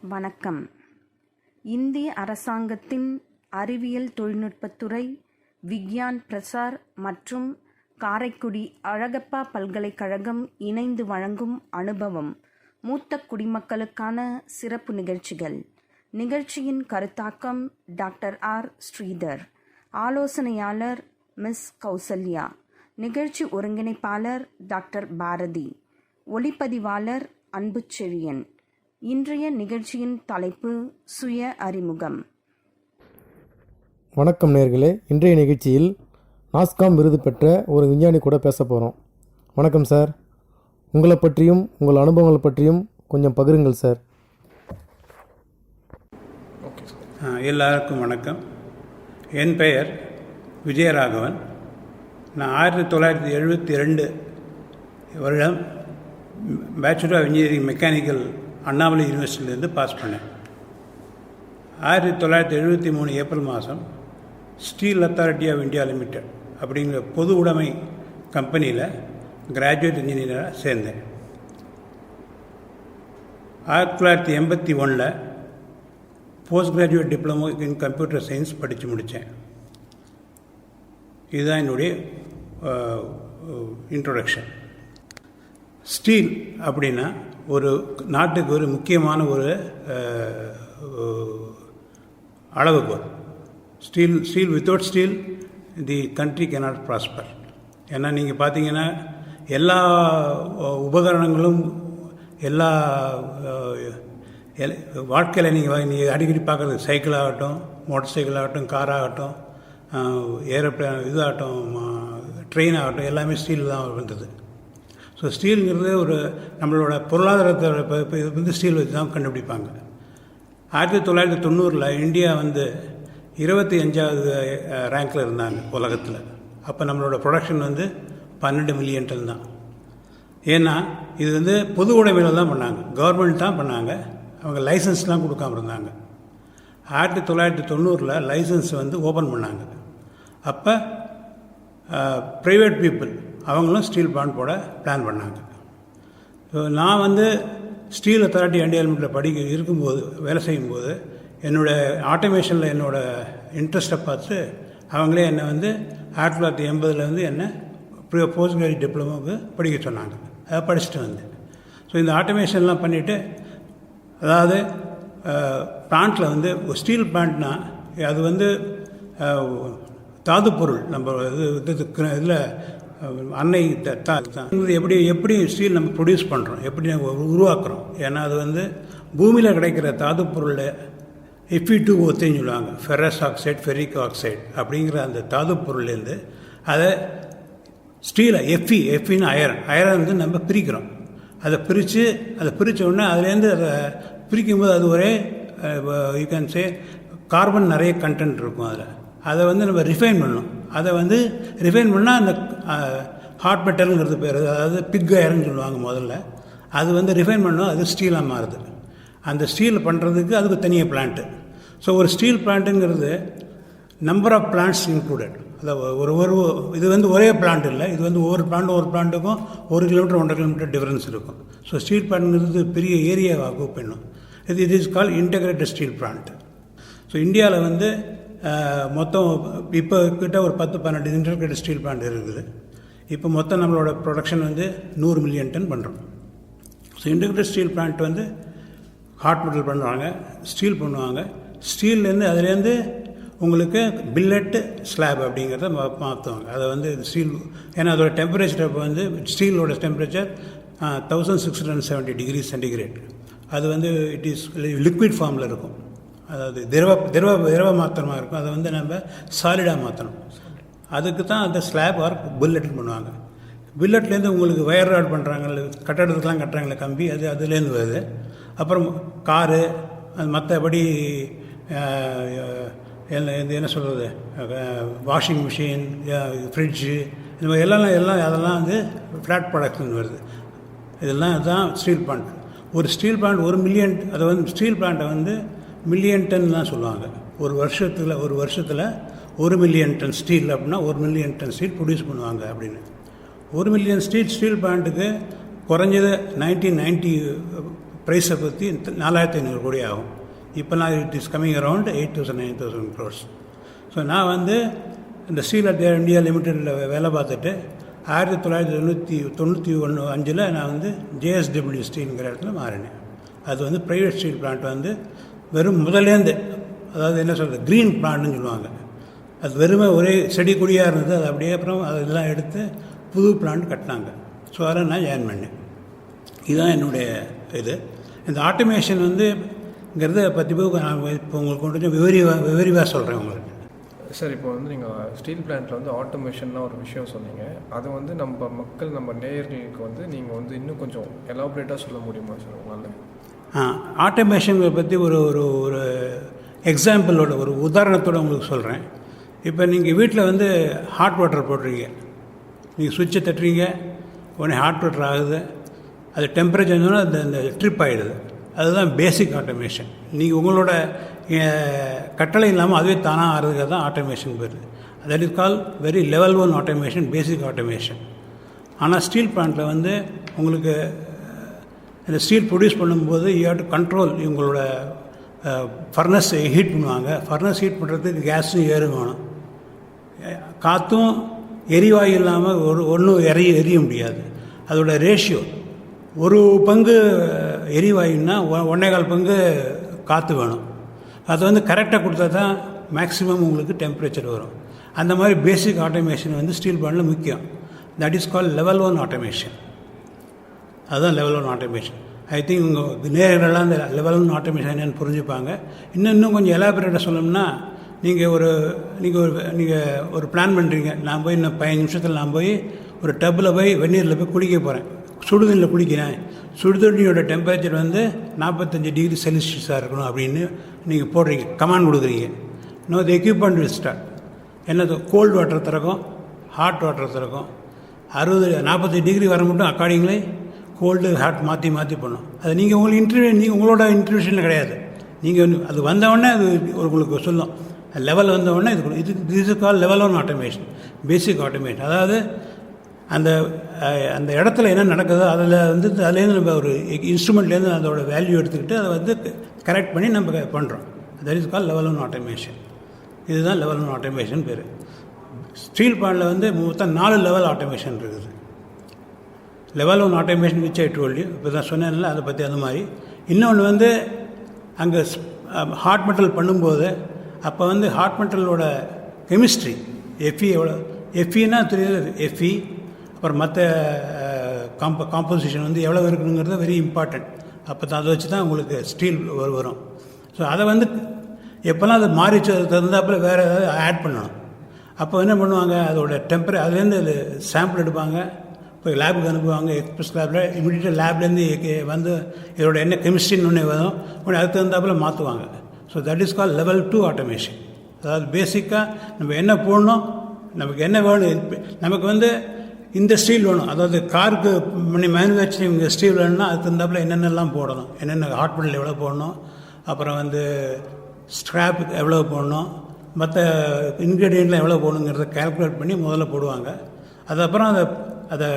வணக்கம். இந்திய அரசாங்கத்தின் அறிவியல் தொழில்நுட்பத்துறை, விக்யான் பிரசார் மற்றும் காரைக்குடி அழகப்பா பல்கலைக்கழகம் இணைந்து வழங்கும் அனுபவம் மூத்த குடிமக்களுக்கான சிறப்பு நிகழ்ச்சிகள். நிகழ்ச்சியின் கருத்தாக்கம் டாக்டர் ஆர். ஸ்ரீதர். ஆலோசனையாளர் மிஸ் கௌசல்யா. நிகழ்ச்சி ஒருங்கிணைப்பாளர் டாக்டர் பாரதி. ஒளிப்பதிவாளர் அன்புச்செழியன். இன்றைய நிகழ்ச்சியின் தலைப்பு சுய அறிமுகம். வணக்கம் நேயர்களே. இன்றைய நிகழ்ச்சியில் நாஸ்காம் விருது பெற்ற ஒரு விஞ்ஞானி கூட பேச போகிறோம். வணக்கம் சார். உங்களை பற்றியும் உங்கள் அனுபவங்களை பற்றியும் கொஞ்சம் பகிருங்கள் சார். எல்லாருக்கும் வணக்கம். என் பெயர் விஜயராகவன். நான் 1972 வருடம் bachelor of engineering mechanical Annamalai யூனிவர்சிட்டியிலேருந்து பாஸ் பண்ணேன். 1973 ஏப்ரல் மாதம் steel authority of India limited அப்படிங்கிற பொது உடைமை கம்பெனியில் கிராஜுவேட் இன்ஜினியராக சேர்ந்தேன். 1981 post graduate diploma in computer science படித்து முடித்தேன். இதுதான் என்னுடைய இன்ட்ரோடக்ஷன். ஸ்டீல் அப்படின்னா ஒரு நாட்டுக்கு ஒரு முக்கியமான ஒரு அளவுகோல். Steel without steel the country cannot prosper. ஏன்னா நீங்கள் பார்த்தீங்கன்னா எல்லா உபகரணங்களும் எல்லா வாழ்க்கையில் நீங்கள் அடிக்கடி பார்க்குறது சைக்கிள் ஆகட்டும், மோட்டர் சைக்கிள் ஆகட்டும், கார் ஆகட்டும், ஏரோப்ளேன் இதாகட்டும், ட்ரெயின் ஆகட்டும், எல்லாமே ஸ்டீல் தான் வந்தது. ஸோ ஸ்டீலுங்கிறது ஒரு நம்மளோட பொருளாதாரத்தை இது வந்து ஸ்டீல் வச்சு தான் கண்டுபிடிப்பாங்க. 1990 இந்தியா வந்து 25வது ரேங்கில் இருந்தாங்க உலகத்தில். அப்போ நம்மளோட ப்ரொடக்ஷன் வந்து 12 மில்லியன் டன் தான். ஏன்னா இது வந்து பொது உடைமையில் தான் பண்ணாங்க, கவர்மெண்ட் தான் பண்ணாங்க, அவங்க லைசன்ஸ்லாம் கொடுக்காம இருந்தாங்க. 1990 லைசன்ஸ் வந்து ஓப்பன் பண்ணாங்க. அப்போ ப்ரைவேட் பீப்புள் அவங்களும் ஸ்டீல் பிளான்ட் போட பிளான் பண்ணாங்க. ஸோ நான் வந்து ஸ்டீல் அத்தாரிட்டி இந்தியா லிமிட்டில் இருக்கும்போது வேலை செய்யும்போது என்னோடய ஆட்டோமேஷனில் என்னோடய இன்ட்ரெஸ்ட்டை பார்த்து அவங்களே என்னை வந்து 1980 வந்து என்னை போஸ்ட் கிராஜுவேட் டிப்ளமோவுக்கு படிக்க சொன்னாங்க. அதை படிச்சுட்டு வந்தேன். ஸோ இந்த ஆட்டோமேஷன்லாம் பண்ணிவிட்டு, அதாவது பிளான்ட்டில் வந்து ஸ்டீல் பிளான்ட்னா அது வந்து தாது பொருள் நம்ம இதில் அன்னை எப்படி ஸ்டீல் நம்ம ப்ரொடியூஸ் பண்ணுறோம், எப்படி உருவாக்குறோம். ஏன்னா அது வந்து பூமியில் கிடைக்கிற தாது பொருளில் Fe2O3 சொல்லுவாங்க, ஃபெரஸ் ஆக்சைடு, ஃபெரிக் ஆக்சைடு அப்படிங்கிற அந்த தாது பொருள்லேருந்து அதை ஸ்டீலை எஃபின்னு அயரன் வந்து நம்ம பிரிக்கிறோம். அதை பிரித்த உடனே அதுலேருந்து அதை பிரிக்கும்போது அது ஒரே யூ கேன் சே கார்பன் நிறைய கண்டென்ட் இருக்கும். அதை வந்து நம்ம ரிஃபைன் பண்ணணும். அதை வந்து ரிஃபைன் பண்ணால் அந்த ஹாட் மெட்டலுங்கிறது பேர், அதாவது பிக் அயர்ன்னு சொல்லுவாங்க முதல்ல. அது வந்து ரிஃபைன் பண்ணோம், அது ஸ்டீலாக மாறுது. அந்த ஸ்டீல் பண்ணுறதுக்கு அதுக்கு தனியாக பிளான்ட்டு. ஸோ ஒரு ஸ்டீல் பிளான்ட்டுங்கிறது நம்பர் ஆஃப் பிளான்ட்ஸ் இன்க்ளூடட். அதாவது இது வந்து ஒரே பிளான்ட் இல்லை, இது வந்து ஒவ்வொரு பிளான்ட்டுக்கும் 1 கிலோமீட்டர் 1.5 கிலோமீட்டர் டிஃப்ரென்ஸ் இருக்கும். ஸோ ஸ்டீல் பிளான்ட்ங்கிறது பெரிய ஏரியாவை ஆக்குப் பண்ணும். இது is call integrated steel plant. So இந்தியாவில் வந்து மொத்தம் இப்போ கிட்ட ஒரு 10-12 இன்டெகிரேட்டட் ஸ்டீல் பிளான்ட் இருக்குது. இப்போ மொத்தம் நம்மளோட ப்ரொடக்ஷன் வந்து 100 மில்லியன் டன் பண்ணுறோம். ஸோ இன்டெகிரேட்டட் ஸ்டீல் பிளான்ட் வந்து ஹாட் மெட்டல் பண்ணுவாங்க, ஸ்டீல் பண்ணுவாங்க. ஸ்டீல்லேருந்து அதுலேருந்து உங்களுக்கு பில்லட்டு ஸ்லாப் அப்படிங்கிறத மாற்றுவாங்க. அதை வந்து ஸ்டீல், ஏன்னா அதோட டெம்பரேச்சர் இப்போ வந்து ஸ்டீலோட டெம்பரேச்சர் 1670 டிகிரி சென்டிகிரேட். அது வந்து இட் இஸ் லிக்விட் ஃபார்மில் இருக்கும், அதாவது திரவ மாத்திரமாக இருக்கும். அதை வந்து நம்ம சாலிடாக மாற்றணும். அதுக்கு தான் அந்த ஸ்லாப் ஆர் புல்லட் பண்ணுவாங்க. புல்லட்லேருந்து உங்களுக்கு வயர் ராட் பண்ணுறாங்க, கட்டடத்துக்கெலாம் கட்டுறாங்களே கம்பி, அதுலேருந்து வருது. அப்புறம் காரு, அது மற்றபடி என்ன சொல்கிறது, வாஷிங் மிஷின், ஃப்ரிட்ஜு, இந்த மாதிரி அதெல்லாம் வந்து ஃப்ளாட் ப்ராடக்ட்ஸ்னு வருது. இதெல்லாம் தான் ஸ்டீல் பிளான்ட். ஒரு ஸ்டீல் பிளான்ட் 1 மில்லியன், அதை வந்து ஸ்டீல் பிளான்ட்டை வந்து மில்லியன் டன் தான் சொல்லுவாங்க. ஒரு வருஷத்தில் 1 மில்லியன் டன் ஸ்டீல் அப்படின்னா 1 மில்லியன் டன் ஸ்டீல் ப்ரொடியூஸ் பண்ணுவாங்க அப்படின்னு. 1 மில்லியன் ஸ்டீல் பிளான்ட்டுக்கு குறைஞ்சது 1990 ப்ரைஸை பற்றி 4,500 கோடி ஆகும். இப்போலாம் it is coming around 8,000-9,000 crores. So நான் வந்து இந்த ஸ்டீல் இந்தியா லிமிடெடில் வேலை பார்த்துட்டு 1995 நான் வந்து JSW ஸ்டீலுங்கிற இடத்துல மாறினேன். அது வந்து ப்ரைவேட் ஸ்டீல் பிளான்ட் வந்து வெறும் முதலேருந்து, அதாவது என்ன சொல்கிறது, க்ரீன் பிளான்ட்னு சொல்லுவாங்க. அது வெறுமே ஒரே செடி கொடியாக இருந்தது. அது அப்படியே அப்புறம் அதெல்லாம் எடுத்து புது பிளான்ட் கட்டினாங்க. ஸோ அதில் நான் ஜாயின் பண்ணேன். இதுதான் என்னுடைய இது. இந்த ஆட்டோமேஷன் வந்துங்கிறத பற்றி நான் இப்போ உங்களுக்கு கொஞ்சம் விவரிவாக சொல்கிறேன் உங்களுக்கு. சார், இப்போ வந்து நீங்கள் ஸ்டீல் பிளான்ட்டில் வந்து ஆட்டோமேஷன்னா ஒரு விஷயம் சொன்னீங்க. அது வந்து நம்ம நேயர்களுக்கு வந்து நீங்கள் வந்து இன்னும் கொஞ்சம் எலாபரேட்டாக சொல்ல முடியுமா சார் உங்களால்? ஆட்டோமேஷனை பற்றி ஒரு ஒரு எக்ஸாம்பிளோட ஒரு உதாரணத்தோடு உங்களுக்கு சொல்கிறேன். இப்போ நீங்கள் வீட்டில் வந்து ஹாட் வாட்டர் போடுறீங்க, நீங்கள் சுவிட்சை தட்டுறீங்க, உடனே ஹாட் வாட்டர் ஆகுது, அது டெம்பரேச்சர் இருந்தோன்னா அந்த ட்ரிப் ஆகிடுது. அதுதான் பேசிக் ஆட்டோமேஷன். நீங்கள் உங்களோட கட்டளை இல்லாமல் அதுவே தானாக ஆகிறதுக்காக தான் ஆட்டோமேஷன் பேர். That is call very level 1 automation, basic automation. ஆனால் ஸ்டீல் பிளான்ட்டில் வந்து உங்களுக்கு இந்த ஸ்டீல் ப்ரொடியூஸ் பண்ணும்போது யூ ஹேவ் டு கண்ட்ரோல். உங்களோட ஃபர்னஸ் ஹீட் பண்ணுவாங்க. ஃபர்னஸ் ஹீட் பண்ணுறதுக்கு கேஸும் ஏறும் வேணும். காற்றும் எரிவாயு இல்லாமல் ஒன்றும் எரிய முடியாது. அதோட ரேஷியோ 1 பங்கு எரிவாயுன்னா 1.25 பங்கு காற்று வேணும். அது வந்து கரெக்டாக கொடுத்தா தான் மேக்ஸிமம் உங்களுக்கு டெம்பரேச்சர் வரும். அந்த மாதிரி பேசிக் ஆட்டோமேஷன் வந்து ஸ்டீல் பிளான்ட்டில் முக்கியம். That is call level 1 automation. அதுதான் லெவல் 1 ஆட்டோமேஷன். ஐ திங்க் உங்கள் நேர்களெல்லாம் அந்த லெவல் 1 ஆட்டோமேஷன் என்னென்னு புரிஞ்சுப்பாங்க. இன்னும் கொஞ்சம் எலாபரேட்டாக சொல்லணும்னா, நீங்கள் ஒரு பிளான் பண்ணுறீங்க. நான் போய் இன்னும் 15 நிமிஷத்தில் நான் போய் ஒரு டப்பில் போய் வெந்நீரில் போய் குளிக்க போகிறேன். சுடுதண்ணியில் குளிக்கிறேன். சுடுதண்ணியோட டெம்பரேச்சர் வந்து 45 டிகிரி செல்சியஸாக இருக்கணும் அப்படின்னு நீங்கள் போடுறீங்க, கமாண்ட் கொடுக்குறீங்க. இன்னும் தி எக்யூப்மெண்ட் வில் ஸ்டார்ட். என்னது, கோல்டு வாட்டர் திறக்கும், ஹாட் வாட்டர் திறக்கும். 40 டிகிரி வர மட்டும் அக்கார்டிங்லி கோல்டு ஹாட் மாற்றி பண்ணும். அது நீங்கள் உங்களோட இன்ட்ரிபியூஷனில் கிடையாது. நீங்கள் அது வந்தவுடனே அது உங்களுக்கு சொல்லும். லெவல் வந்தவுடனே இது கால் லெவல் 1 ஆட்டோமேஷன், பேசிக் ஆட்டோமேஷன். அதாவது அந்த இடத்துல என்ன நடக்குதோ அதுலேருந்து நம்ம ஒரு இன்ஸ்ட்ருமெண்ட்லேருந்து அதோட வேல்யூ எடுத்துக்கிட்டு அதை கரெக்ட் பண்ணி நம்ம பண்ணுறோம். That is call level 1 automation. இதுதான் லெவல் 1 ஆட்டோமேஷன் பேர். ஸ்டீல் பிளான்ட்டில் மொத்தம் 4 லெவல் ஆட்டோமேஷன் இருக்குது. Level 1 automation which I told you, இப்போ தான் சொன்னேன்ல, அதை பற்றி அது மாதிரி. இன்னொன்று அங்கே ஹாட் மெட்டல் பண்ணும்போது அப்போ ஹாட் மெட்டலோட கெமிஸ்ட்ரி எஃப்இனா தெரியுது. எஃப்இ அப்புறம் மற்ற காம்போசிஷன் எவ்வளோ இருக்கணுங்கிறது வெரி இம்பார்ட்டண்ட். அப்போ தான் அதை வச்சு தான் உங்களுக்கு ஸ்டீல் வரும். ஸோ அதை எப்போல்லாம் அது மாறிச்சு அது தகுந்தாப்பில் வேறு ஏதாவது ஆட் பண்ணணும். அப்போ என்ன பண்ணுவாங்க, அதோட அதுலேருந்து அது சாம்பிள் எடுப்பாங்க, போய் லேபுக்கு அனுப்புவாங்க. எக்ஸ்பிரஸ் லேபில் இமீடியட்டாக லேப்லேருந்து இதோட என்ன கெமிஸ்ட்ரின்னு ஒன்று வரும், உடனே அதுக்கு தகுந்தாப்பில் மாற்றுவாங்க. So that is call level 2 automation. அதாவது பேசிக்காக நம்ம என்ன போடணும், நமக்கு என்ன வேணும், நமக்கு இந்த ஸ்டீல் வேணும், அதாவது காருக்கு மேனுஃபேக்சரிங் ஸ்டீல் வேணும்னா அதுக்கு தகுந்தாப்பில் என்னென்னலாம் போடணும், என்னென்ன ஹாட் மெட்டல் எவ்வளோ போடணும், அப்புறம் ஸ்க்ராப் எவ்வளோ போடணும், மற்ற இன்க்ரீடியண்ட்லாம் எவ்வளோ போடணுங்கிறத கால்குலேட் பண்ணி முதல்ல போடுவாங்க. அதுக்கப்புறம் அதை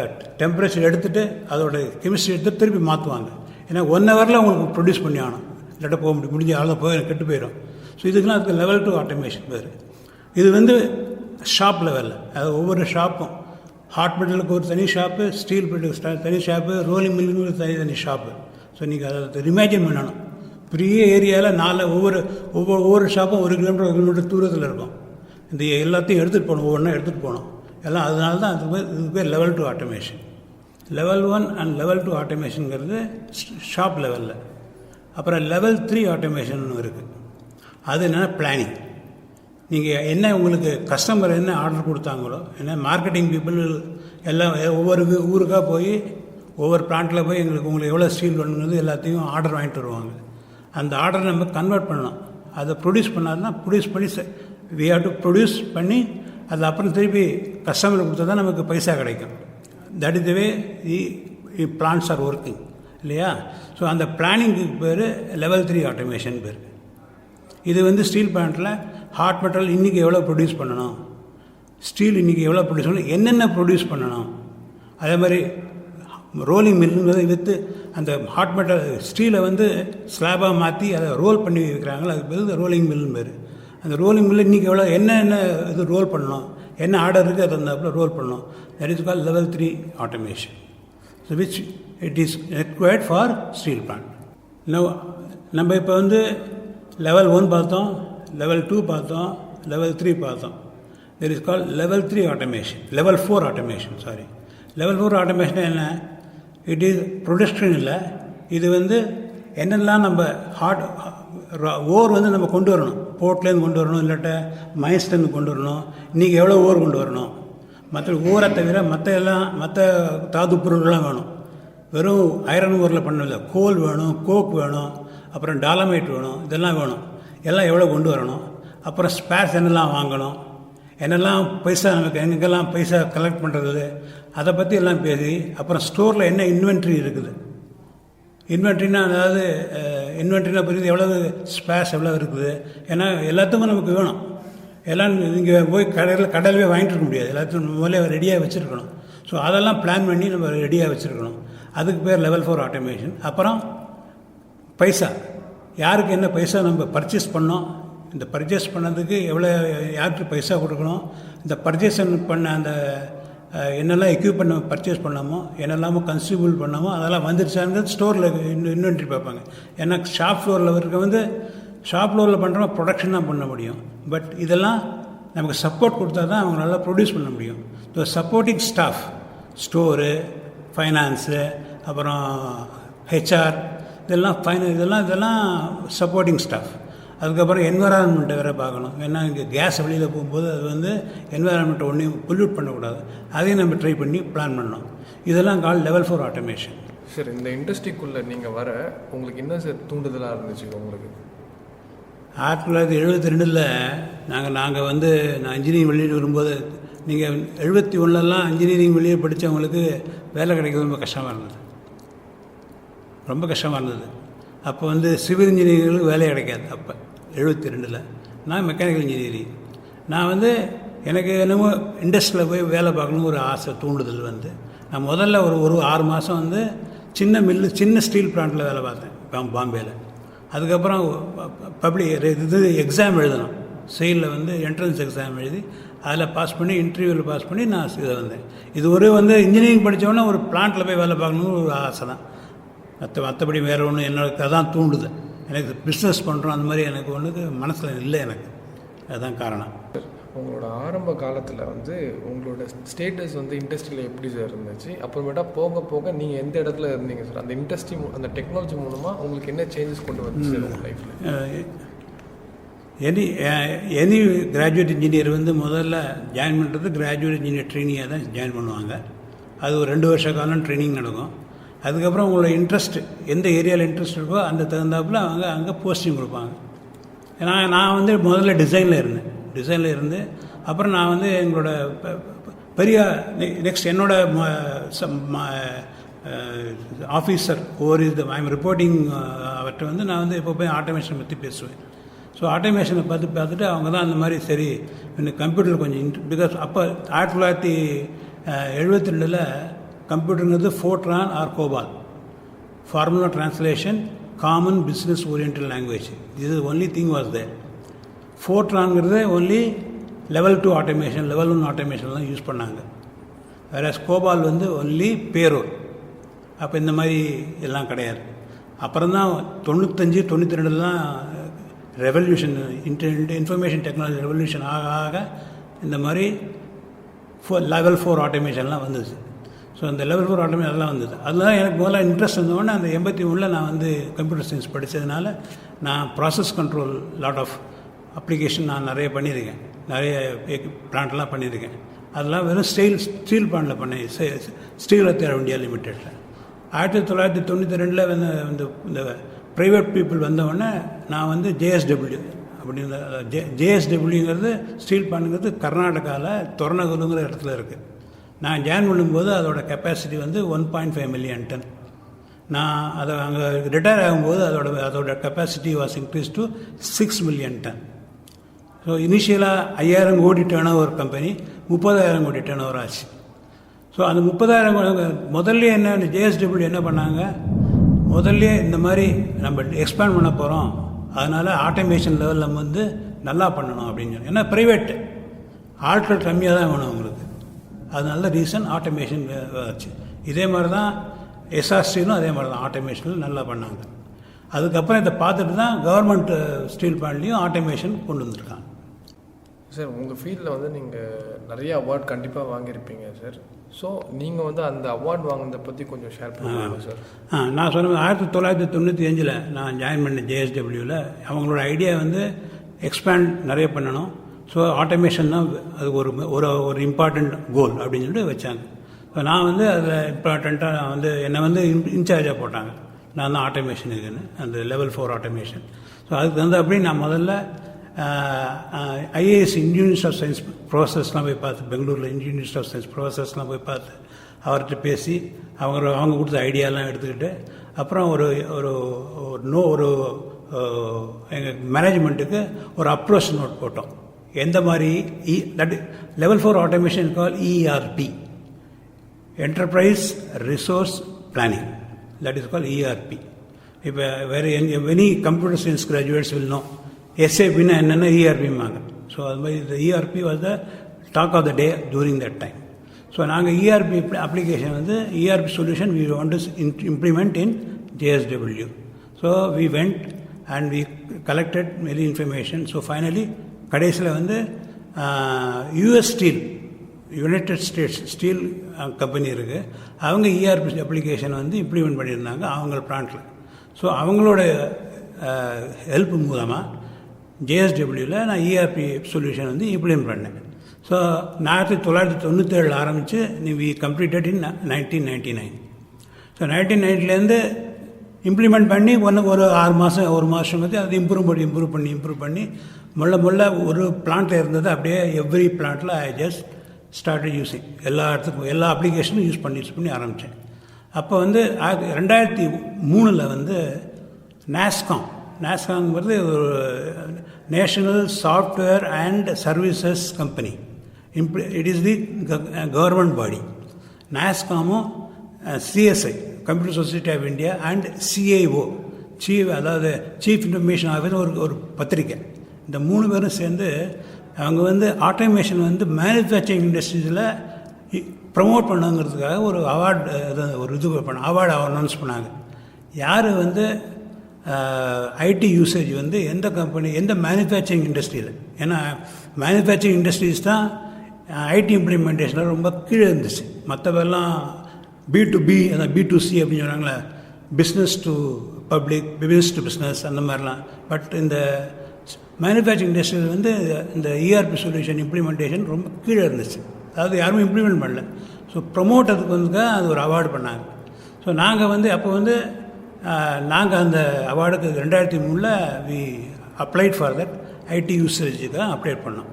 டெம்பரேச்சர் எடுத்துகிட்டு அதோட கெமிஸ்ட்ரி எடுத்து திருப்பி மாற்றுவாங்க. ஏன்னா 1 ஹவரில் உங்களுக்கு ப்ரொடியூஸ் பண்ணி ஆகணும், இல்லாட்ட போக முடிஞ்ச ஆள் கெட்டு போயிடும். ஸோ இதுக்கெல்லாம் அதுக்கு லெவல் 2 ஆட்டோமேஷன் பேர். இது ஷாப் லெவலில், அது ஒவ்வொரு ஷாப்பும் ஹாட் மெட்டலுக்கு ஒரு தனி ஷாப்பு, ஸ்டீல் பிளேட்டுக்கு தனி ஷாப்பு, ரோலிங் மில்லுக்கு ஒரு தனி ஷாப்பு. ஸோ நீங்கள் அதை இமேஜின் பண்ணணும். பெரிய ஏரியாவில் ஒவ்வொரு ஷாப்பும் 1 கிலோமீட்டர் தூரத்தில் இருக்கும். இந்த எல்லாத்தையும் எடுத்துகிட்டு போகணும், ஒவ்வொன்றா எடுத்துகிட்டு போகணும் எல்லாம். அதனால தான் இதுக்கு பேர் level 2 automation. Level 1 and level 2 ஆட்டோமேஷனுங்கிறது ஷாப் லெவலில். அப்புறம் லெவல் 3 ஆட்டோமேஷன் இருக்குது. அது என்னென்னா பிளானிங். நீங்கள் என்ன உங்களுக்கு கஸ்டமர் என்ன ஆர்டர் கொடுத்தாங்களோ, என்ன மார்க்கெட்டிங் பீப்புள் எல்லாம் ஒவ்வொரு ஊருக்காக போய் ஒவ்வொரு பிளான்ட்டில் போய் உங்களுக்கு எவ்வளோ ஸ்டீல் வேணுங்கிறது எல்லாத்தையும் ஆர்டர் வாங்கிட்டு வருவாங்க. அந்த ஆர்டரை நம்ம கன்வெர்ட் பண்ணணும். அதை ப்ரொடியூஸ் பண்ணாருன்னா ப்ரொடியூஸ் பண்ணி வி ஹேவ் டு ப்ரொடியூஸ் பண்ணி அது அப்புறம் திருப்பி கஸ்டமருக்கு கொடுத்தா தான் நமக்கு பைசா கிடைக்கும். That is the way the plans are working, இல்லையா? ஸோ அந்த பிளானிங்க்கு பேர் லெவல் 3 ஆட்டோமேஷன் பேர். இது ஸ்டீல் பிளான்ட்டில் ஹாட் மெட்டல் இன்றைக்கி எவ்வளோ ப்ரொடியூஸ் பண்ணணும், ஸ்டீல் இன்றைக்கி எவ்வளோ ப்ரொடியூஸ் பண்ணணும், என்னென்ன ப்ரொடியூஸ் பண்ணணும். அதே மாதிரி ரோலிங் மில்லுங்கிறது அந்த ஹாட் மெட்டல் ஸ்டீலை வந்து ஸ்லாபாக மாற்றி அதை ரோல் பண்ணி வைக்கிறாங்களோ அதுக்கு பேர் ரோலிங் மில்லுன்னு பேர். அந்த ரோலிங் மில்லு இன்றைக்கி எவ்வளோ என்ன இது ரோல் பண்ணணும், என்ன ஆர்டர் இருக்குது அது அந்த ரோல் பண்ணணும். That is call level 3 automation. So which it is required for steel plant. Now நம்ம இப்போ வந்து level 1 பார்த்தோம், level 2 பார்த்தோம், level 3 பார்த்தோம். There is called level 3 automation, level 4 automation, sorry. level 4 automation என்ன, இட் இஸ் ப்ரொடக்ஷன் இல்லை, இது வந்து என்னெல்லாம் நம்ம ஓர் வந்து நம்ம கொண்டு வரணும், போர்ட்லேருந்து கொண்டு வரணும், இல்லாட்ட மைன்ஸ்லேருந்து கொண்டு வரணும். இன்றைக்கி எவ்வளோ ஓர் கொண்டு வரணும், மற்ற ஓரை தவிர மற்ற தாது பொருள்கள்லாம் வேணும். வெறும் ஐரன் ஓரில் பண்ணல, கோல் வேணும், கோக் வேணும், அப்புறம் டாலமைட் வேணும், இதெல்லாம் வேணும். எல்லாம் எவ்வளோ கொண்டு வரணும், அப்புறம் ஸ்பேர்ஸ் என்னெல்லாம் வாங்கணும், என்னெல்லாம் பைசா நமக்கு எங்கெல்லாம் பைசா கலெக்ட் பண்ணுறது, அதை பற்றி எல்லாம் பேசி, அப்புறம் ஸ்டோரில் என்ன இன்வென்ட்ரி இருக்குது. இன்வென்ட்ரினா அதாவது இன்வென்ட்ரினா பற்றி எவ்வளவு ஸ்பேர்ஸ் எவ்வளோ இருக்குது, ஏன்னா எல்லாத்துக்கும் நமக்கு வேணும். எல்லாம் இங்கே போய் கடலில் வாங்கிட்டு இருக்க முடியாது, எல்லாத்தையும் முதல்ல ரெடியாக வச்சுருக்கணும். ஸோ அதெல்லாம் பிளான் பண்ணி நம்ம ரெடியாக வச்சுருக்கணும். அதுக்கு பேர் level 4 ஆட்டோமேஷன். அப்புறம் பைசா, யாருக்கு என்ன பைசா நம்ம பர்ச்சேஸ் பண்ணோம், இந்த பர்ச்சேஸ் பண்ணதுக்கு எவ்வளோ யாருக்கு பைசா கொடுக்கணும், இந்த பர்ச்சேஸ் பண்ண அந்த என்னெல்லாம் எக்யூப்மெண்ட் பர்ச்சேஸ் பண்ணாமோ, என்னெல்லாமோ கன்சியூபிள் பண்ணாமோ அதெல்லாம் வந்துருச்சாங்கிறது ஸ்டோரில் இன்வென்ட்ரி பார்ப்பாங்க. ஏன்னா ஷாப் ஃப்ளோரில் இருக்க வந்து ஷாப் ஃப்ளோரில் பண்ணுறோம் ப்ரொடக்ஷன் தான் பண்ண முடியும். பட் இதெல்லாம் நமக்கு சப்போர்ட் கொடுத்தா தான் அவங்க நல்லா ப்ரொடியூஸ் பண்ண முடியும். So supporting staff, store, finance, அப்புறம் ஹெச்ஆர், இதெல்லாம் சப்போர்ட்டிங் ஸ்டாஃப். அதுக்கப்புறம் என்விரான்மெண்ட்டை வேறு பார்க்கணும். ஏன்னா இங்கே கேஸ் வெளியில் போகும்போது அது வந்து என்விரான்மெண்ட்டை ஒன்றையும் பொல்யூட் பண்ணக்கூடாது, அதையும் நம்ம ட்ரை பண்ணி பிளான் பண்ணோம். இதெல்லாம் கால் level 4 ஆட்டோமேஷன். சார், இந்த இண்டஸ்ட்ரிக்குள்ளே நீங்கள் வர உங்களுக்கு என்ன சார் தூண்டுதலாக இருந்துச்சு உங்களுக்கு? 1972 நாங்கள் வந்து நான் இன்ஜினியரிங் வெளியே வரும்போது, நீங்கள் 71 இன்ஜினியரிங் வெளியே படித்தவங்களுக்கு வேலை கிடைக்கிறது ரொம்ப கஷ்டமாக இருந்தது, ரொம்ப கஷ்டமாக இருந்தது. அப்போ வந்து சிவில் இன்ஜினியரிங்களுக்கு வேலை கிடைக்காது. அப்போ 72 நான் மெக்கானிக்கல் இன்ஜினியரிங். நான் வந்து எனக்கு என்னமோ இண்டஸ்ட்ரியில் போய் வேலை பார்க்கணுன்னு ஒரு ஆசை தூண்டுதல் வந்து, நான் முதல்ல ஒரு 6 மாதம் வந்து சின்ன ஸ்டீல் பிளான்ட்டில் வேலை பார்த்தேன் பாம்பேயில். அதுக்கப்புறம் இது எக்ஸாம் எழுதணும், செயலில் வந்து என்ட்ரன்ஸ் எக்ஸாம் எழுதி அதில் பாஸ் பண்ணி இன்டர்வியூவில் பாஸ் பண்ணி நான் இதை வந்தேன். இது வந்து இன்ஜினியரிங் படித்தோன்னா ஒரு பிளான்ட்டில் போய் வேலை பார்க்கணுன்னு ஒரு ஆசை தான். மற்றபடி வேறு ஒன்று என்னோட அதான் தூண்டுது. எனக்கு பிஸ்னஸ் பண்ணுறோம் அந்த மாதிரி எனக்கு ஒன்றுக்கு மனசில் இல்லை, எனக்கு அதுதான் காரணம். உங்களோட ஆரம்ப காலத்தில் வந்து உங்களோட ஸ்டேட்டஸ் வந்து இண்டஸ்ட்ரியில் எப்படி சார் இருந்துச்சு? அப்புறமேட்டா போக போக நீங்கள் எந்த இடத்துல இருந்தீங்க சார்? அந்த இண்டஸ்ட்ரி அந்த டெக்னாலஜி மூலமாக உங்களுக்கு என்ன சேஞ்சஸ் கொண்டு வந்துச்சு சார் உங்கள் லைஃப்பில்? எனி கிராஜுவேட் இன்ஜினியர் வந்து முதல்ல ஜாயின் பண்ணுறது கிராஜுவேட் இன்ஜினியர் ட்ரைனிங்காக தான் ஜாயின் பண்ணுவாங்க. அது ஒரு 2 வருஷ காலம் ட்ரைனிங் நடக்கும். அதுக்கப்புறம் உங்களோட இன்ட்ரெஸ்ட் எந்த ஏரியாவில் இன்ட்ரெஸ்ட் இருக்கோ அந்த தகுந்தாப்பில் அவங்க அங்கே போஸ்டிங் கொடுப்பாங்க. நான் வந்து முதல்ல டிசைனில் இருந்து அப்புறம் நான் வந்து எங்களோட பெரிய நெக்ஸ்ட் என்னோட ஆஃபீஸர் ஐம் ரிப்போர்ட்டிங் அவர்கிட்ட வந்து நான் வந்து இப்போ போய் ஆட்டோமேஷன் பற்றி பேசுவேன். ஸோ ஆட்டோமேஷனை பார்த்துட்டு அவங்க தான் அந்த மாதிரி சரி எனக்கு கம்ப்யூட்டர் கொஞ்சம் பிகாஸ் அப்போ 1972 கம்ப்யூட்டருங்கிறது Fortran or COBOL, formula translation, common business oriented language, இது ஒன்லி திங் வாஸ் தேர். ஃபோர்ட்ரான்ங்கிறது ஒன்லி level 2 ஆட்டோமேஷன், level 1 ஆட்டோமேஷன்லாம் யூஸ் பண்ணாங்க. வேறு கோபால் வந்து ஒன்லி பேரோல். அப்போ இந்த மாதிரி எல்லாம் கிடையாது. அப்புறம் தான் 95-92 தான் ரெவல்யூஷன், இன்ஃபர்மேஷன் டெக்னாலஜி ரெவல்யூஷன் ஆக இந்த மாதிரி level 4 ஆட்டோமேஷன்லாம் வந்துச்சு. ஸோ அந்த level 4 ஆட்டோமேஷன் எல்லாம் வந்தது. அதெல்லாம் எனக்கு முதல்ல இன்ட்ரெஸ்ட் இருந்தோடனே அந்த 81 நான் வந்து கம்ப்யூட்டர் சயின்ஸ் படித்ததுனால நான் process control lot of application நான் நிறைய பண்ணியிருக்கேன், நிறைய பிளான்ட்லாம் பண்ணியிருக்கேன். அதெல்லாம் வெறும் ஸ்டீல் பிளான்ட்டில் பண்ணேன், ஸ்டீல் அத்தியார் இந்தியா லிமிட்டெடில். 1992 இந்த ப்ரைவேட் பீப்புள் வந்தவுடனே நான் வந்து JSW அப்படிங்கிற JSWங்கிறது ஸ்டீல் பிளான்ட்டுங்கிறது கர்நாடகாவில் தொரணகுலுங்கிற இடத்துல இருக்குது. நான் ஜாயின் பண்ணும்போது அதோட கெப்பாசிட்டி வந்து 1.5 மில்லியன் டன். நான் அதை அங்கே ரிட்டையர் ஆகும்போது அதோட capacity was increase to 6 million ton. So இனிஷியலாக 5000 கோடி டர்ன் ஓவர் கம்பெனி 30,000 கோடி டர்ன் ஓவர் ஆச்சு. ஸோ அந்த 30,000 முதல்ல என்ன JSW என்ன பண்ணாங்க, முதல்ல இந்த மாதிரி நம்ம எக்ஸ்பேண்ட் பண்ண போகிறோம், அதனால் ஆட்டோமேஷன் லெவலில் நம்ம வந்து நல்லா பண்ணணும் அப்படின்னு சொல்லி. ஏன்னா ப்ரைவேட்டு ஆட்கள் கம்மியாக தான் வேணும் அவங்களுக்கு, அதனால ரீசன் ஆட்டோமேஷன் ஆச்சு. இதே மாதிரி தான் எஸ்ஆர்ஸ்டிலும் அதே மாதிரி தான் ஆட்டோமேஷனில் நல்லா பண்ணாங்க. அதுக்கப்புறம் இதை பார்த்துட்டு தான் கவர்மெண்ட் ஸ்டீல் பிளான்ட்லேயும் ஆட்டோமேஷன் கொண்டு வந்திருக்காங்க. சார் உங்கள் ஃபீல்டில் வந்து நீங்கள் நிறைய அவார்ட் கண்டிப்பாக வாங்கியிருப்பீங்க சார். ஸோ நீங்கள் வந்து அந்த அவார்ட் வாங்கினதை பற்றி கொஞ்சம் ஷேர் பண்ணுங்க சார். நான் சொன்ன 1995 நான் ஜாயின் பண்ணேன் ஜேஎஸ்டபிள்யூவில். அவங்களோட ஐடியா வந்து எக்ஸ்பேண்ட் நிறைய பண்ணணும். ஸோ ஆட்டோமேஷன் தான் அது ஒரு இம்பார்ட்டண்ட் கோல் அப்படின்னு சொல்லிட்டு வச்சாங்க. ஸோ நான் வந்து அதில் இம்பார்ட்டண்ட்டாக நான் வந்து என்னை வந்து இன்சார்ஜாக போட்டாங்க. நான் தான் ஆட்டோமேஷன் இருக்குன்னு, அந்த லெவல் 4 ஆட்டோமேஷன். ஸோ அதுக்கு வந்து அப்படி நான் முதல்ல ஐஏஎஸ் இன்ஸ்டிடியூட் ஆஃப் சயின்ஸ் ப்ரொஃபஸர்ஸ்லாம் போய் பார்த்து, பெங்களூரில் இன்ஸ்டிடியூட் ஆஃப் சயின்ஸ் ப்ரொஃபஸர்ஸ்லாம் போய் பார்த்து அவர்கிட்ட பேசி அவங்க கொடுத்த ஐடியாலாம் எடுத்துக்கிட்டு அப்புறம் ஒரு எங்கள் மேனேஜ்மெண்ட்டுக்கு ஒரு அப்ரோச் நோட் போட்டோம். எந்த மாதிரி that level 4 automation call ERP, enterprise resource planning, that is call ERP. இப்போ வேறு any computer science graduates will know SAPனா என்னென்ன ERPம்பாங்க. ஸோ அது மாதிரி இந்த ERP was the talk of the day during that time. So நாங்கள் ERP அப்ளிகேஷன் வந்து ERP solution we want to implement in JSW. So we went and we collected many information. So finally கடைசியில் வந்து US steel, United states steel company இருக்குது, அவங்க ERP application வந்து implement பண்ணியிருந்தாங்க அவங்க பிளான்ட்டில். So அவங்களோட ஹெல்ப் மூலமாக JSWவில் நான் ERP சொல்யூஷன் வந்து இம்ப்ளிமெண்ட் பண்ணேன். ஸோ 1997 ஆரம்பித்து we completed in 1999. So 1990 implement பண்ணி ஒரு 6 மாதம் ஒரு மாதம் வந்து அது இம்ப்ரூவ் பண்ணி முள்ள ஒரு பிளான்ட்டில் இருந்தது அப்படியே எவ்ரி பிளான்ட்டில் ஐ ஜஸ்ட் ஸ்டார்டட் யூஸிங். எல்லா இடத்துக்கும் எல்லா அப்ளிகேஷனும் யூஸ் பண்ணி ஆரம்பித்தேன். அப்போ வந்து 2003 வந்து நாஸ்காம்ங்கிறது ஒரு national software and services company. It is the government body. நாஸ்காமும் CSI, computer society of India, and CIO, அதாவது சீஃப் இன்ஃபர்மேஷன் ஆஃபீஸர் ஒரு பத்திரிக்கை. இந்த 3 பேரும் சேர்ந்து அவங்க வந்து ஆட்டோமேஷன் வந்து மேனுஃபேக்சரிங் இண்டஸ்ட்ரீஸில் ப்ரமோட் பண்ணுங்கிறதுக்காக ஒரு அவார்டு அனௌன்ஸ் பண்ணாங்க. யார் வந்து ஐடி யூசேஜ் வந்து எந்த கம்பெனி, எந்த மேனுஃபேக்சரிங் இண்டஸ்ட்ரியில், ஏன்னா மேனுஃபேக்சரிங் இண்டஸ்ட்ரீஸ் தான் ஐடி இம்ப்ளிமெண்டேஷனில் ரொம்ப கீழே இருந்துச்சு. மற்றவெல்லாம் B2B, அதான் B2C அப்படின்னு சொன்னாங்களே, business to public, business to business அந்த மாதிரிலாம். பட் இந்த மேனுஃபேக்சரிங் இண்டஸ்ட்ரியில் வந்து இந்த ERP சொல்யூஷன் இம்ப்ளிமெண்டேஷன் ரொம்ப கீழே இருந்துச்சு. அதாவது யாருமே இம்ப்ளிமெண்ட் பண்ணல. ஸோ ப்ரொமோட்டருக்கு வந்து அது ஒரு அவார்டு பண்ணாங்க. ஸோ நாங்கள் வந்து அப்போ வந்து நாங்கள் அந்த அவார்டுக்கு 2003 we applied for that IT யூசேஜுக்காக அப்ளை பண்ணோம்.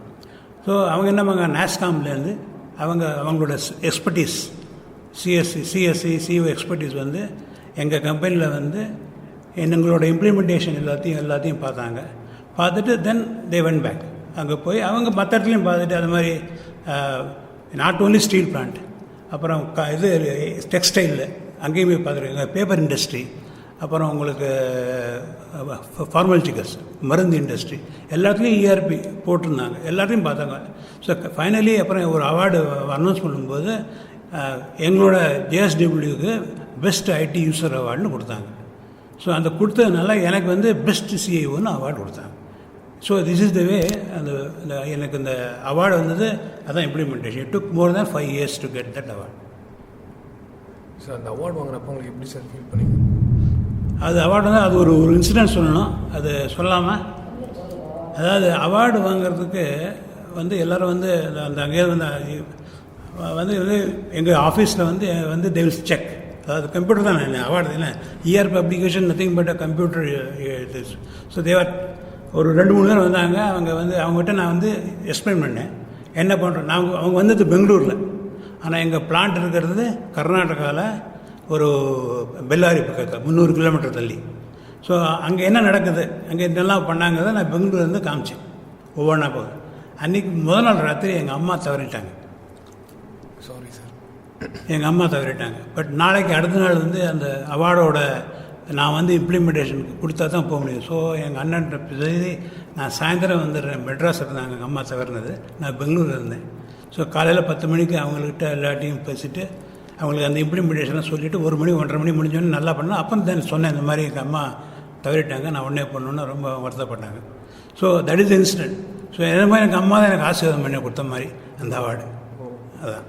ஸோ அவங்க என்ன பண்ணாங்க, நாஸ்காம்லேருந்து அவங்களோட எக்ஸ்பர்டீஸ், CSI CO எக்ஸ்பர்டீஸ் வந்து எங்கள் கம்பெனியில் வந்து எங்களோட இம்ப்ளிமெண்டேஷன் எல்லாத்தையும் பார்த்துட்டு தென் தே வென்ட் பேக். அங்கே போய் அவங்க மற்ற இடத்துலையும் பார்த்துட்டு அது மாதிரி நாட் ஓன்லி ஸ்டீல் பிளான்ட், அப்புறம் டெக்ஸ்டைலில் அங்கேயுமே பார்த்துருக்காங்க, பேப்பர் இண்டஸ்ட்ரி, அப்புறம் உங்களுக்கு ஃபார்மாலிட்டிகல்ஸ், மருந்து இண்டஸ்ட்ரி, எல்லாத்துலேயும் ERP போட்டிருந்தாங்க. எல்லாத்தையும் பார்த்தாங்க. ஸோ ஃபைனலி அப்புறம் ஒரு அவார்டு அனௌன்ஸ் பண்ணும்போது எங்களோட JSWக்கு பெஸ்ட் ஐடி யூசர் அவார்டுன்னு கொடுத்தாங்க. ஸோ அந்த கொடுத்ததுனால எனக்கு வந்து பெஸ்ட் CIOன்னு அவார்டு கொடுத்தாங்க. ஸோ திஸ் இஸ் த வே அந்த எனக்கு இந்த அவார்டு வந்தது. அதான் implementation. It took more than 5 years to get that award. Sir அந்த அவார்டு வாங்கினப்போ உங்களுக்கு எப்படி சார் ஃபீல் பண்ணீங்க? அது அவார்டு வந்து அது ஒரு இன்சிடென்ட் சொல்லணும். அது சொல்லாமல், அதாவது அவார்டு வாங்கிறதுக்கு வந்து எல்லோரும் வந்து அந்த அங்கேயே வந்து எங்கள் ஆஃபீஸில் வந்து தே வில் செக். அதாவது கம்ப்யூட்டர் தான் என்ன அவார்டு இல்லை, ERP application nothing but a computer. So they were ஒரு 2-3 பேர் வந்தாங்க. அவங்ககிட்ட நான் வந்து எக்ஸ்பிளைன் பண்ணேன் என்ன பண்ணுறேன். அவங்க வந்தது பெங்களூரில், ஆனால் எங்கள் பிளான்ட் இருக்கிறது கர்நாடகாவில் ஒரு பெல்லாரி பக்கத்தில் 300 கிலோமீட்டர் தள்ளி. ஸோ அங்கே என்ன நடக்குது, அங்கே இதெல்லாம் பண்ணாங்கிறத நான் பெங்களூர்லேருந்து காமிச்சேன் ஒவ்வொன்றா போகுது. அன்றைக்கி முதல் நாள் ராத்திரி எங்கள் அம்மா தவறிட்டாங்க. சாரி சார், எங்கள் அம்மா தவறிட்டாங்க. பட் நாளைக்கு அடுத்த நாள் வந்து அந்த அவார்டோட நான் வந்து இம்ப்ளிமெண்டேஷனுக்கு கொடுத்தா தான் போக முடியும். ஸோ எங்கள் அண்ணன் சொல்லி நான் சாயந்தரம் வந்துடுறேன். மெட்ராஸ் இருந்தாங்க எங்கள் அம்மா தவறினது, நான் பெங்களூரில் இருந்தேன். ஸோ காலையில் 10 மணிக்கு அவங்கக்கிட்ட எல்லாத்தையும் பேசிவிட்டு அவங்களுக்கு அந்த இம்ப்ளிமெண்டேஷனை சொல்லிவிட்டு 1 மணி 1:30 மணி முடிஞ்சோன்னு நல்லா பண்ணேன். அப்புறம் தான் சொன்னேன் இந்த மாதிரி எங்கள் அம்மா தவறிட்டாங்க, நான் உடனே பண்ணணுன்னு ரொம்ப வருத்தப்பட்டாங்க. So that is incident. So என்ன மாதிரி எங்கள் அம்மா தான் எனக்கு ஆசீர்வாதம் பண்ணி கொடுத்த மாதிரி அந்த அவார்டு. அதான்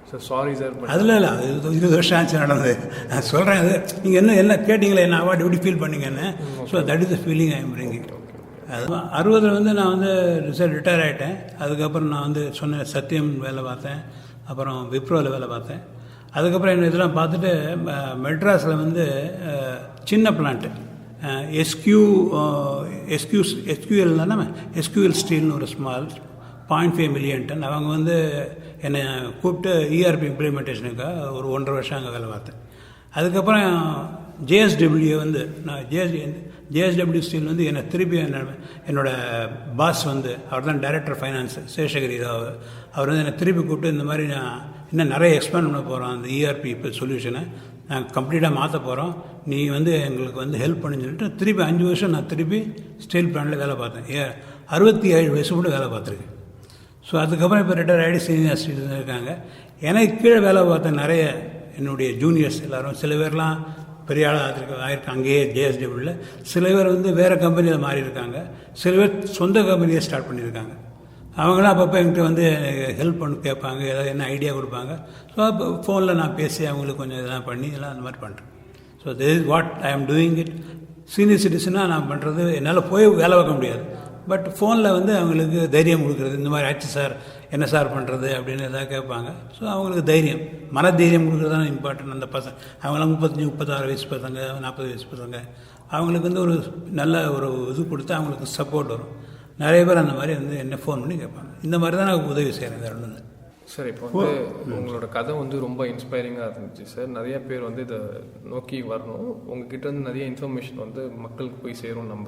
சார். Sorry sir. அதில் இல்லை, அது 20 வருஷம் ஆச்சு நடந்தது. நான் சொல்கிறேன், அது நீங்கள் என்ன கேட்டிங்களே என்ன அவார்டு எப்படி ஃபீல் பண்ணீங்கன்னு. So that is the feeling I am bringing. அது 60 வந்து நான் வந்து ரிட்டையர் ஆகிட்டேன். அதுக்கப்புறம் நான் வந்து சொன்ன சத்தியம் வேலை பார்த்தேன், அப்புறம் விப்ரோவில் வேலை பார்த்தேன். அதுக்கப்புறம் என்ன இதெல்லாம் பார்த்துட்டு மெட்ராஸில் வந்து சின்ன பிளான்ட்டு எஸ்கியூஎல் தானே, எஸ்கியூஎல் ஸ்டீல்னு ஒரு ஸ்மால் 0.5 மில்லியன் டன். அவங்க வந்து என்னை கூப்பிட்டு இஆர்பி இம்ப்ளிமெண்டேஷனுக்காக ஒரு 1.5 வருஷம் அங்கே வேலை பார்த்தேன். அதுக்கப்புறம் ஜேஎஸ்டபிள்யூ வந்து நான் ஜேஎஸ்டபிள்யூ ஸ்டீல் வந்து என்னை திருப்பி என்னோடய பாஸ் வந்து அவர் தான் டைரக்டர் ஃபைனான்ஸ் சேஷகிரி ராவ். அவர் வந்து என்னை திருப்பி கூப்பிட்டு இந்த மாதிரி நான் இன்னும் நிறைய எக்ஸ்பேண்ட் பண்ண போகிறோம், அந்த இஆர்பி இப்போ சொல்யூஷனை நாங்கள் கம்ப்ளீட்டாக மாற்ற போகிறோம், நீ வந்து எங்களுக்கு வந்து ஹெல்ப் பண்ணுன்னு சொல்லிட்டு திருப்பி 5 வருஷம் நான் திருப்பி ஸ்டீல் பிளான்ட்டில் வேலை பார்த்தேன். 67 வயசு கூட வேலை பார்த்துருக்கேன். ஸோ அதுக்கப்புறம் இப்போ ரிட்டையர் ஆகிட்டு சீனியர் சிட்டிசன் இருக்காங்க. எனக்கு கீழே வேலை பார்த்த நிறைய என்னுடைய ஜூனியர்ஸ் எல்லோரும், சில பேர்லாம் பெரிய ஆளாக ஆகிருக்காங்க அங்கேயே ஜேஎஸ்டபிள்யூவில். சில பேர் வந்து வேறு கம்பெனியில் மாறி இருக்காங்க, சில பேர் சொந்த கம்பெனியை ஸ்டார்ட் பண்ணியிருக்காங்க. அவங்களாம் அப்பப்போ என்கிட்ட வந்து ஹெல்ப் பண்ணி கேட்பாங்க, ஏதாவது என்ன ஐடியா கொடுப்பாங்க. ஸோ அப்போ ஃபோனில் நான் பேசி அவங்களுக்கு கொஞ்சம் இதெல்லாம் பண்ணி எல்லாம் அந்த மாதிரி பண்ணுறேன். So this is what I ஆம் டூயிங் இட். சீனியர் சிட்டிசனாக நான் பண்ணுறது, என்னால் போய் வேலை பார்க்க முடியாது, பட் ஃபோனில் வந்து அவங்களுக்கு தைரியம் கொடுக்குறது. இந்த மாதிரி ஆச்சு சார், என்ன சார் பண்ணுறது அப்படின்னு எதாவது கேட்பாங்க. ஸோ அவங்களுக்கு தைரியம், மன தைரியம் கொடுக்குறது தான் இம்பார்ட்டன்ட். அந்த பசங்க அவங்களாம் 35-36 வயசு பசங்க, 40 வயசு பசங்க, அவங்களுக்கு வந்து ஒரு நல்ல ஒரு இது கொடுத்து அவங்களுக்கு சப்போர்ட் வரும். நிறைய பேர் அந்த மாதிரி வந்து என்ன ஃபோன் பண்ணி கேட்பாங்க. இந்த மாதிரி தான் நான் உதவி செய்கிறேன். வேறு ஒன்று சார். இப்போ வந்து உங்களோட கதை வந்து ரொம்ப இன்ஸ்பைரிங்காக இருந்துச்சு சார். நிறைய பேர் வந்து இதை நோக்கி வரணும், உங்ககிட்ட வந்து நிறைய இன்ஃபர்மேஷன் வந்து மக்களுக்கு போய் சேரும். நம்ம